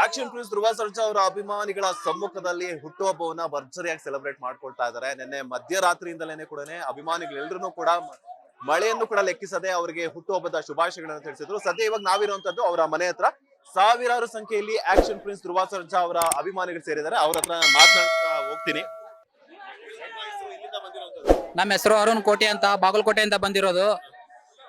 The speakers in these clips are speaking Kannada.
ಆಕ್ಷನ್ ಪ್ರಿನ್ಸ್ ಧ್ರುವ ಸರ್ಜಾ ಅವರ ಅಭಿಮಾನಿಗಳ ಸಮ್ಮುಖದಲ್ಲಿ ಹುಟ್ಟುಹಬ್ಬವನ್ನ ಭರ್ಜರಿಯಾಗಿ ಸೆಲೆಬ್ರೇಟ್ ಮಾಡ್ಕೊಳ್ತಾ ಇದ್ದಾರೆ. ನಿನ್ನೆ ಮಧ್ಯರಾತ್ರಿಯಿಂದಲೇ ಕೂಡ ಅಭಿಮಾನಿಗಳೆಲ್ಲರೂ ಕೂಡ ಮಳೆಯನ್ನು ಕೂಡ ಲೆಕ್ಕಿಸದೆ ಅವರಿಗೆ ಹುಟ್ಟುಹಬ್ಬದ ಶುಭಾಶಯಗಳನ್ನು ತಿಳಿಸಿದ್ರು. ಸದ್ಯ ಇವಾಗ ನಾವಿರುವಂತದ್ದು ಅವರ ಮನೆ ಹತ್ರ. ಸಾವಿರಾರು ಸಂಖ್ಯೆಯಲ್ಲಿ ಆಕ್ಷನ್ ಪ್ರಿನ್ಸ್ ಧ್ರುವ ಸರ್ಜಾ ಅವರ ಅಭಿಮಾನಿಗಳು ಸೇರಿದ್ದಾರೆ. ಅವ್ರ ಹತ್ರ ಮಾತನಾಡ್ತಾ ಹೋಗ್ತೀನಿ. ನಮ್ಮ ಹೆಸರು ಅರುಣ್ ಕೋಟೆ ಅಂತ, ಬಾಗಲಕೋಟೆಯಿಂದ ಬಂದಿರೋದು.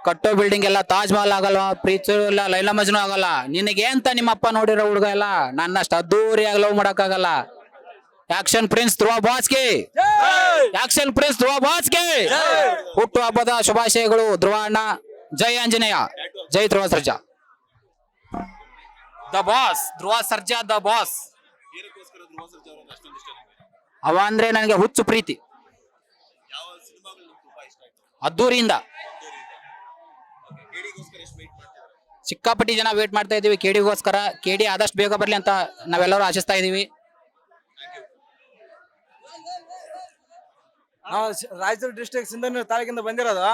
ಕಟ್ಟೋ ಬಿಲ್ಡಿಂಗ್ ಎಲ್ಲ ತಾಜ್ ಮಹಲ್ ಆಗಲ್ಲ, ಪ್ರೀತಿ ಇಲ್ಲ, ಲೈಲಾ ಮಜ್ನು ಆಗಲ್ಲ. ನಿನಗೆ ಅಂತ ನಿಮ್ಮಪ್ಪ ನೋಡಿರೋ ಹುಡುಗ ಎಲ್ಲ ನನ್ನಷ್ಟು ಅದ್ದೂರಿಯಾಗಿ ಲವ್ ಮಾಡಕ್ಕಾಗಲ್ಲ. ಆಕ್ಷನ್ ಪ್ರಿನ್ಸ್ ಧ್ರುವ ಬಾಸ್ಗೆ, ಆಕ್ಷನ್ ಪ್ರಿನ್ಸ್ ಧ್ರುವ ಬಾಸ್ಗೆ ಹುಟ್ಟು ಹಬ್ಬದ ಶುಭಾಶಯಗಳು. ಧ್ರುವ ಅಣ್ಣ, ಜೈ ಆಂಜನೇಯ, ಜೈ Dhruva Sarja. The boss, Dhruva Sarja the boss. ಅವ ಅಂದ್ರೆ ನನಗೆ ಹುಚ್ಚು ಪ್ರೀತಿ. ಅದ್ದೂರಿಯಿಂದ ಸಿಕ್ಕಾಪಟ್ಟಿ ಜನ ವೇಟ್ ಮಾಡ್ತಾ ಇದೀವಿ ಕೆಡಿಗೋಸ್ಕರ. ಕೆಡಿ ಆದಷ್ಟು ಬೇಗ ಬರ್ಲಿ ಅಂತ ನಾವೆಲ್ಲರೂ ಆಶಿಸ್ತಾ ಇದೀವಿ. ನಾವು ರಾಯಚೂರು ಡಿಸ್ಟ್ರಿಕ್ಟ್ ಸಿಂಧನೂರು ತಾಲೂಕಿಂದ ಬಂದಿರೋದು.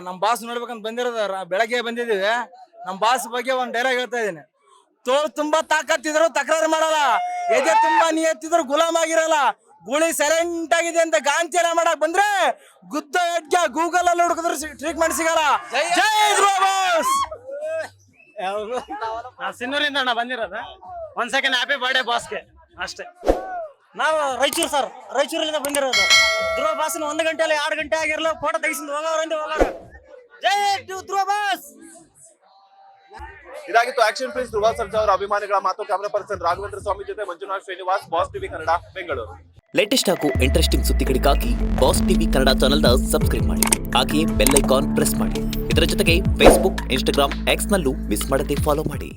ನಮ್ಮ ಬಾಸ್ ನೋಡ್ಬೇಕಂತ ಬಂದಿರೋದು. ಬೆಳಗ್ಗೆ ಬಂದಿದ್ದೀವಿ. ನಮ್ಮ ಬಾಸ್ ಬಗ್ಗೆ ಒಂದು ಡೈಲಾಗ್ ಹೇಳ್ತಾ ಇದ್ದೀನಿ. ತೋಳು ತುಂಬಾ ತಾಕತ್ತಿದ್ರು ತಕರಾರು ಮಾಡಲ್ಲ, ಎದೆ ತುಂಬಾ ನಿಯತ್ತಿದ್ರು ಗುಲಾಮ್ ಆಗಿರಲ್ಲ, ಗುಳಿ ಸೈಲೆಂಟ್ ಆಗಿದೆ ಅಂತ ಗಾಂಚನ ಮಾಡಕ್ ಬಂದ್ರೆ ಗುದ್ದ ಎಡ್ಗೆ ಗೂಗಲ್ ಅಲ್ಲಿ ಹುಡುಕಿದ್ರು ಟ್ರೀಟ್ಮೆಂಟ್ ಸಿಗಲ್ಲ. ಜೈ ಧ್ರುವ ಬಾಸ್. ಸಿನ್ನೂರಿಂದ ಅಣ್ಣ ಬಂದಿರೋದು. ಒಂದ್ ಸೆಕೆಂಡ್ ಹ್ಯಾಪಿ ಬರ್ಡೇ ಬಾಸ್ಗೆ ಅಷ್ಟೇ. ನಾವು ರಾಯಚೂರು ಸರ್, ರಾಯಚೂರಿಂದ ಬಂದಿರೋದು. ಧ್ರುವ ಬಾಸ್ನ 1 ಗಂಟೆ ಅಲ್ಲ 2 ಗಂಟೆ ಆಗಿರಲ್ಲ, ಫೋಟೋ ತೆಗಿಸಿದ್ ಹೋಗೋರು. ಜೈ ಧ್ರುವ ಬಾಸ್. ಇದಾಗಿತ್ತು ಆಕ್ಷನ್ ಪ್ರಿನ್ಸ್ ಧ್ರುವ ಸರ್ಜಾ ಅವರ ಅಭಿಮಾನಿಗಳ ಮಾತು. ಕ್ಯಾಮರಾ ಪರ್ಸನ್ ರಾಘವೇಂದ್ರ ಸ್ವಾಮಿ ಜೊತೆ Manjunath Srinivas, boss TV Kannada, Bengaluru. Latest ಹಾಗೂ ಇಂಟ್ರೆಸ್ಟಿಂಗ್ ಸುದ್ದಿಗಳಿಗಾಗಿ ಬಾಸ್ ಟಿವಿ ಕನ್ನಡ ಚಾನೆಲ್ನ ಸಬ್ಸ್ಕ್ರೈಬ್ ಮಾಡಿ. ಹಾಗೆಯೇ ಬೆಲ್ ಐಕಾನ್ ಪ್ರೆಸ್ ಮಾಡಿ. ಇದರ ಜೊತೆಗೆ ಫೇಸ್ಬುಕ್, ಇನ್ಸ್ಟಾಗ್ರಾಮ್, ಎಕ್ಸ್ ನಲ್ಲೂ ಮಿಸ್ ಮಾಡದೆ ಫಾಲೋ ಮಾಡಿ.